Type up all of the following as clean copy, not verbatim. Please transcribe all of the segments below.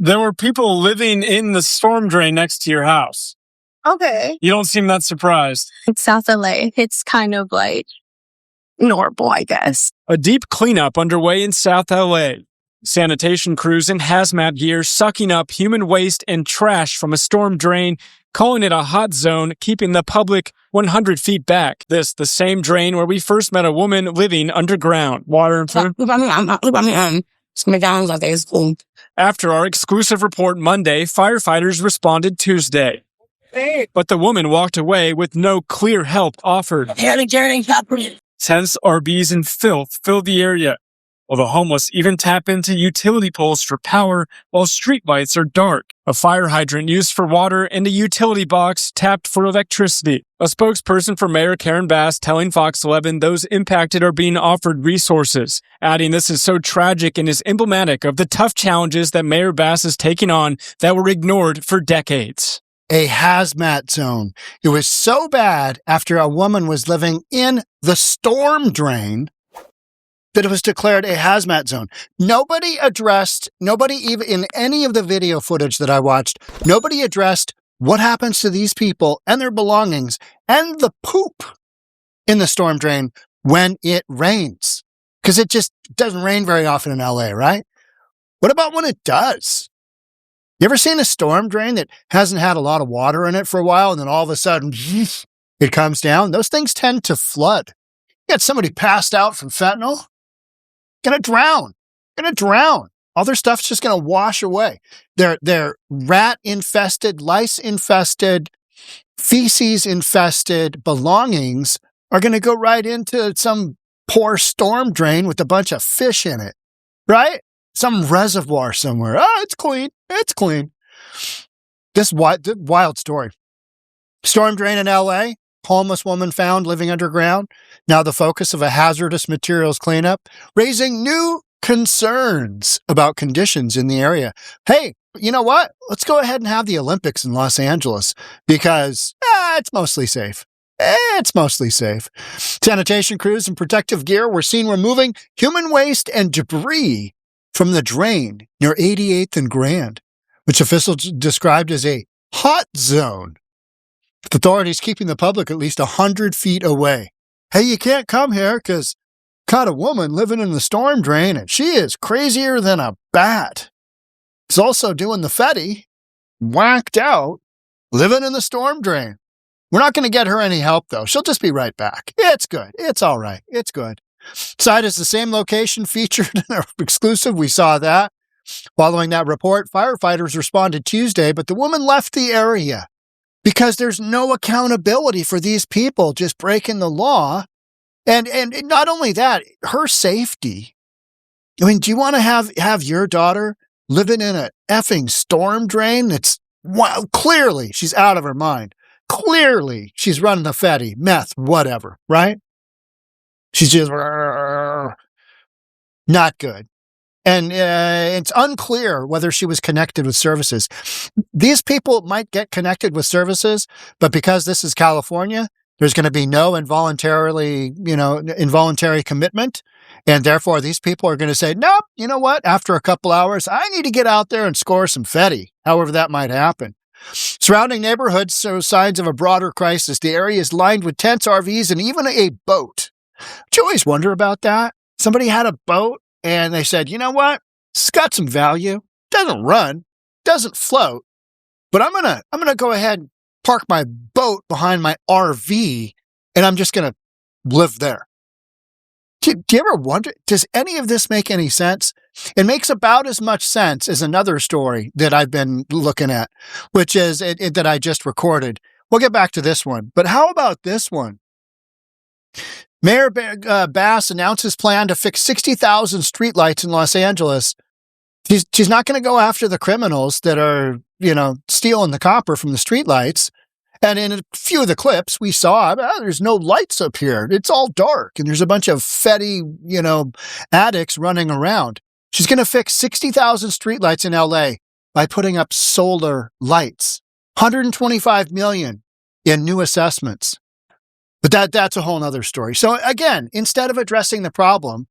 There were people living in the storm drain next to your house. Okay. You don't seem that surprised. It's South LA. It's kind of like normal, I guess. A deep cleanup underway in South LA. Sanitation crews in hazmat gear sucking up human waste and trash from a storm drain, calling it a hot zone, keeping the public 100 feet back. This, the same drain where we first met a woman living underground. Water and food. After our exclusive report Monday, firefighters responded Tuesday. But the woman walked away with no clear help offered. Tents, RVs, and filth fill the area, while the homeless even tap into utility poles for power while streetlights are dark. A fire hydrant used for water and a utility box tapped for electricity. A spokesperson for Mayor Karen Bass telling Fox 11 those impacted are being offered resources, adding this is so tragic and is emblematic of the tough challenges that Mayor Bass is taking on that were ignored for decades. A hazmat zone. It was so bad after a woman was living in the storm drain that it was declared a hazmat zone. Nobody even in any of the video footage that I watched, nobody addressed what happens to these people and their belongings and the poop in the storm drain when it rains. Because it just doesn't rain very often in LA, right? What about when it does? You ever seen a storm drain that hasn't had a lot of water in it for a while and then all of a sudden it comes down? Those things tend to flood. You got somebody passed out from fentanyl? Gonna drown. All their stuff's just gonna wash away. Their rat-infested, lice-infested, feces-infested belongings are gonna go right into some poor storm drain with a bunch of fish in it, right? Some reservoir somewhere. Oh, it's clean. This wild story. Storm drain in LA. Homeless woman found living underground. Now the focus of a hazardous materials cleanup, raising new concerns about conditions in the area. Hey, you know what? Let's go ahead and have the Olympics in Los Angeles because it's mostly safe. Sanitation crews in protective gear were seen removing human waste and debris from the drain near 88th and Grand, which officials described as a hot zone. With authorities keeping the public at least 100 feet away. Hey, you can't come here because caught a woman living in the storm drain and she is crazier than a bat. She's also doing the Fetty, whacked out, living in the storm drain. We're not going to get her any help, though. She'll just be right back. It's good. It's all right. It's good. Site is the same location featured in our exclusive. We saw that. Following that report, firefighters responded Tuesday, but the woman left the area because there's no accountability for these people just breaking the law. And not only that, her safety. I mean, do you want to have your daughter living in a effing storm drain? That's clearly she's out of her mind. Clearly she's running the Fetty, meth, whatever, right? She's just not good. And it's unclear whether she was connected with services. These people might get connected with services, but because this is California, there's going to be no involuntary commitment. And therefore, these people are going to say, nope, you know what? After a couple hours, I need to get out there and score some Fetty, however that might happen. Surrounding neighborhoods show signs of a broader crisis. The area is lined with tents, RVs, and even a boat. Do you always wonder about that? Somebody had a boat and they said, you know what? It's got some value. Doesn't run, doesn't float, but I'm gonna go ahead and park my boat behind my RV and I'm just gonna live there. Do you ever wonder, does any of this make any sense? It makes about as much sense as another story that I've been looking at, which is that I just recorded. We'll get back to this one, but how about this one? Mayor Bass announced his plan to fix 60,000 streetlights in Los Angeles. She's not going to go after the criminals that are, stealing the copper from the streetlights. And in a few of the clips we saw, there's no lights up here. It's all dark. And there's a bunch of Fetty, addicts running around. She's going to fix 60,000 streetlights in LA by putting up solar lights. $125 million in new assessments. But that's a whole other story. So again, instead of addressing the problem,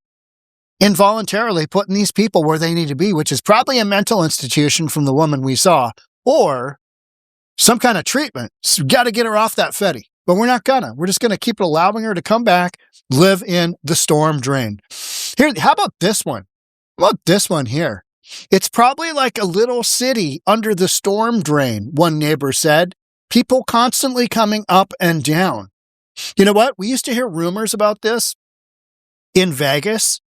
involuntarily putting these people where they need to be, which is probably a mental institution from the woman we saw, or some kind of treatment. So we got to get her off that Fetty. But we're not gonna. We're just gonna keep allowing her to come back, live in the storm drain. Here, how about this one? How about this one here? It's probably like a little city under the storm drain, one neighbor said. People constantly coming up and down. You know what? We used to hear rumors about this in Vegas,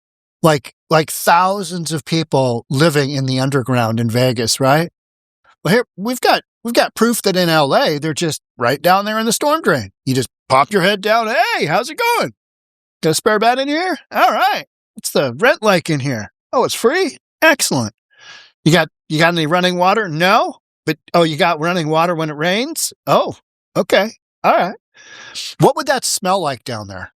like thousands of people living in the underground in Vegas, right? Well, here we've got proof that in LA, they're just right down there in the storm drain. You just pop your head down. Hey, how's it going? Got a spare bed in here? All right. What's the rent like in here? Oh, it's free? Excellent. You got any running water? No. But, you got running water when it rains? Oh, okay. All right. What would that smell like down there?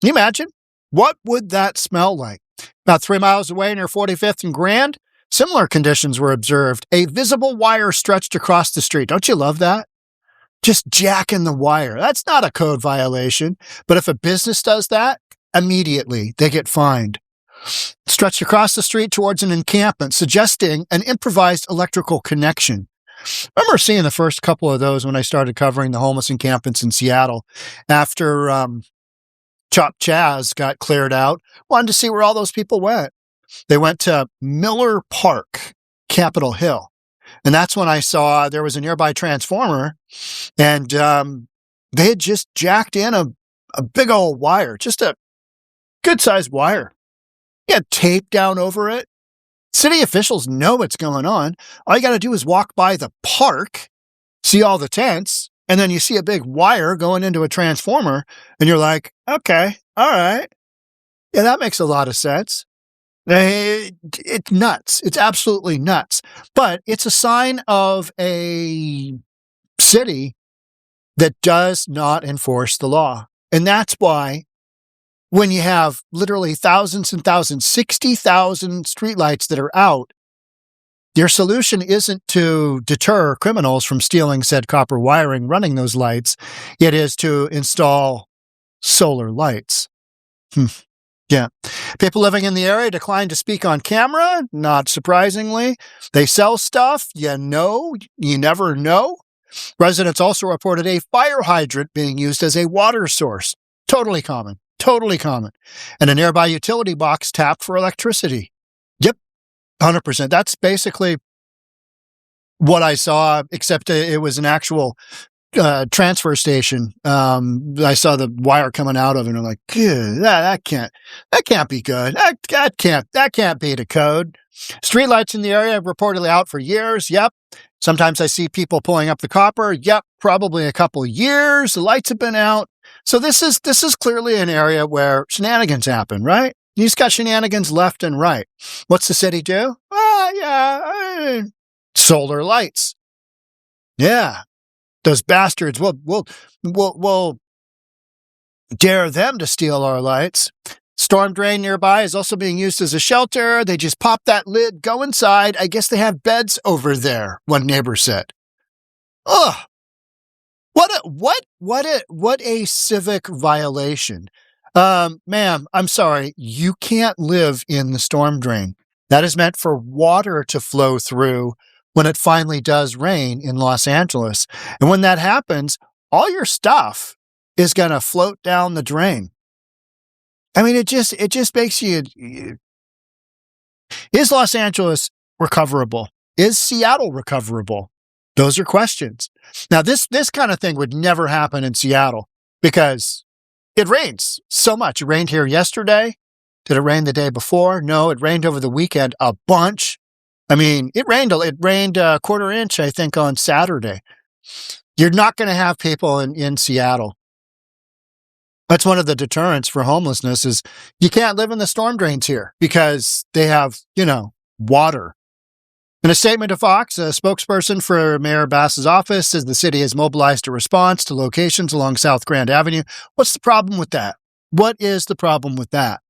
Can you imagine? What would that smell like? About 3 miles away near 45th and Grand, similar conditions were observed. A visible wire stretched across the street. Don't you love that? Just jacking the wire. That's not a code violation. But if a business does that, immediately they get fined. Stretched across the street towards an encampment, suggesting an improvised electrical connection. I remember seeing the first couple of those when I started covering the homeless encampments in Seattle. After Chop Chaz got cleared out, wanted to see where all those people went. They went to Miller Park, Capitol Hill. And that's when I saw there was a nearby transformer, and they had just jacked in a big old wire, just a good-sized wire. You had tape down over it. City officials know what's going on. All you got to do is walk by the park, see all the tents, and then you see a big wire going into a transformer, and you're like, okay, all right. Yeah, that makes a lot of sense. It's nuts. It's absolutely nuts. But it's a sign of a city that does not enforce the law. And that's why when you have literally thousands and thousands, 60,000 streetlights that are out, your solution isn't to deter criminals from stealing said copper wiring, running those lights. It is to install solar lights. Yeah. People living in the area declined to speak on camera, not surprisingly. They sell stuff, you never know. Residents also reported a fire hydrant being used as a water source. Totally common. And a nearby utility box tapped for electricity. Yep, 100%. That's basically what I saw, except it was an actual transfer station. I saw the wire coming out of it, and I'm like, that can't be good. That can't be the code. Streetlights in the area reportedly out for years. Yep. Sometimes I see people pulling up the copper. Yep. Probably a couple of years. The lights have been out. So this is clearly an area where shenanigans happen, right? You just got shenanigans left and right. What's the city do? Solar lights. Yeah. Those bastards, we'll dare them to steal our lights. Storm drain nearby is also being used as a shelter. They just pop that lid, go inside. I guess they have beds over there, one neighbor said. Ugh. What a civic violation. Ma'am, I'm sorry. You can't live in the storm drain. That is meant for water to flow through when it finally does rain in Los Angeles. And when that happens, all your stuff is going to float down the drain. I mean, it just makes you... Is Los Angeles recoverable? Is Seattle recoverable? Those are questions. Now, this kind of thing would never happen in Seattle because it rains so much. It rained here yesterday. Did it rain the day before? No, it rained over the weekend a bunch. I mean, it rained a quarter inch, I think, on Saturday. You're not going to have people in Seattle. That's one of the deterrents for homelessness is you can't live in the storm drains here because they have, water. In a statement to Fox, a spokesperson for Mayor Bass's office says the city has mobilized a response to locations along South Grand Avenue. What's the problem with that? What is the problem with that?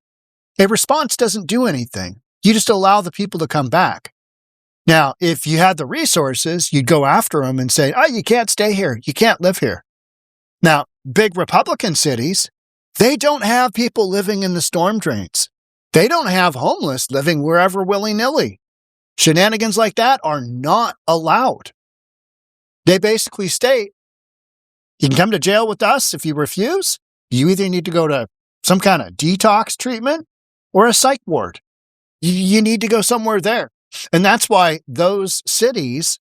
A response doesn't do anything. You just allow the people to come back. Now, if you had the resources, you'd go after them and say, you can't stay here. You can't live here. Now, big Republican cities, they don't have people living in the storm drains. They don't have homeless living wherever willy-nilly. Shenanigans like that are not allowed. They basically state, you can come to jail with us if you refuse. You either need to go to some kind of detox treatment or a psych ward. You need to go somewhere there. And that's why those cities,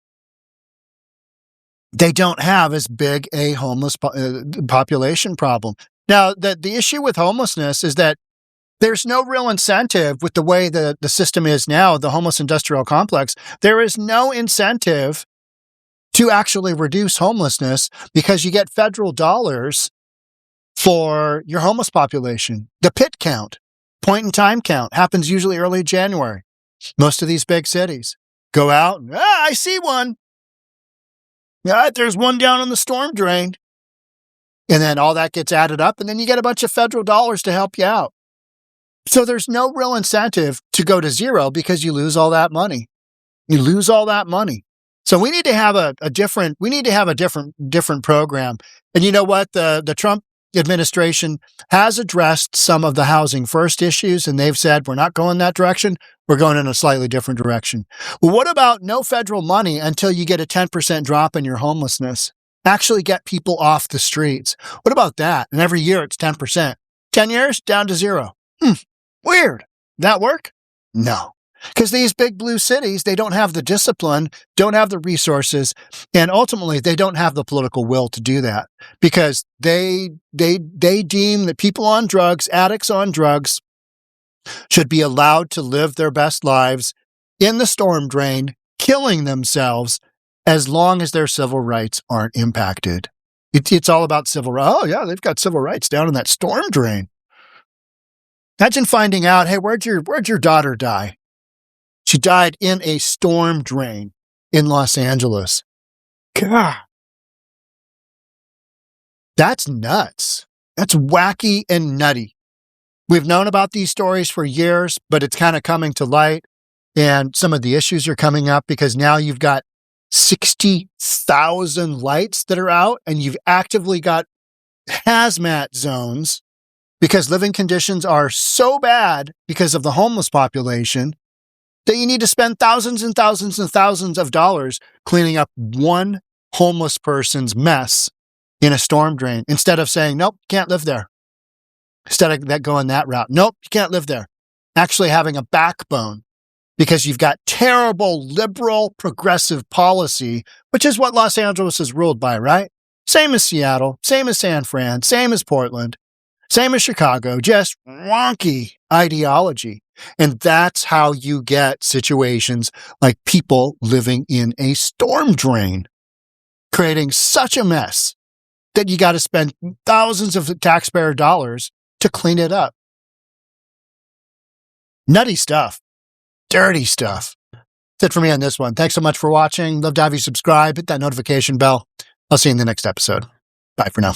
they don't have as big a homeless population problem. Now, the issue with homelessness is that there's no real incentive with the way the system is now, the homeless industrial complex. There is no incentive to actually reduce homelessness because you get federal dollars for your homeless population. The PIT count, point in time count, happens usually early January. Most of these big cities go out, I see one. Yeah, there's one down on the storm drain. And then all that gets added up, and then you get a bunch of federal dollars to help you out. So there's no real incentive to go to zero because you lose all that money. You lose all that money. So we need to have a different program. And you know what? The Trump administration has addressed some of the housing first issues, and they've said, we're not going that direction. We're going in a slightly different direction. Well, what about no federal money until you get a 10% drop in your homelessness? Actually get people off the streets. What about that? And every year it's 10%. 10 years, down to zero. Weird. That work? No. Because these big blue cities, they don't have the discipline, don't have the resources, and ultimately they don't have the political will to do that because they deem that people on drugs, addicts on drugs, should be allowed to live their best lives in the storm drain, killing themselves as long as their civil rights aren't impacted. It's all about civil rights. Oh, yeah, they've got civil rights down in that storm drain. Imagine finding out, hey, where'd your daughter die? She died in a storm drain in Los Angeles. God. That's nuts. That's wacky and nutty. We've known about these stories for years, but it's kind of coming to light. And some of the issues are coming up because now you've got 60,000 lights that are out and you've actively got hazmat zones because living conditions are so bad because of the homeless population that you need to spend thousands and thousands and thousands of dollars cleaning up one homeless person's mess in a storm drain instead of saying, nope, can't live there. Instead of that going that route, nope, you can't live there. Actually having a backbone because you've got terrible liberal progressive policy, which is what Los Angeles is ruled by, right? Same as Seattle, same as San Fran, same as Portland, same as Chicago, just wonky ideology. And that's how you get situations like people living in a storm drain, creating such a mess that you got to spend thousands of taxpayer dollars to clean it up. Nutty stuff. Dirty stuff. That's it for me on this one. Thanks so much for watching. Love to have you subscribe. Hit that notification bell. I'll see you in the next episode. Bye for now.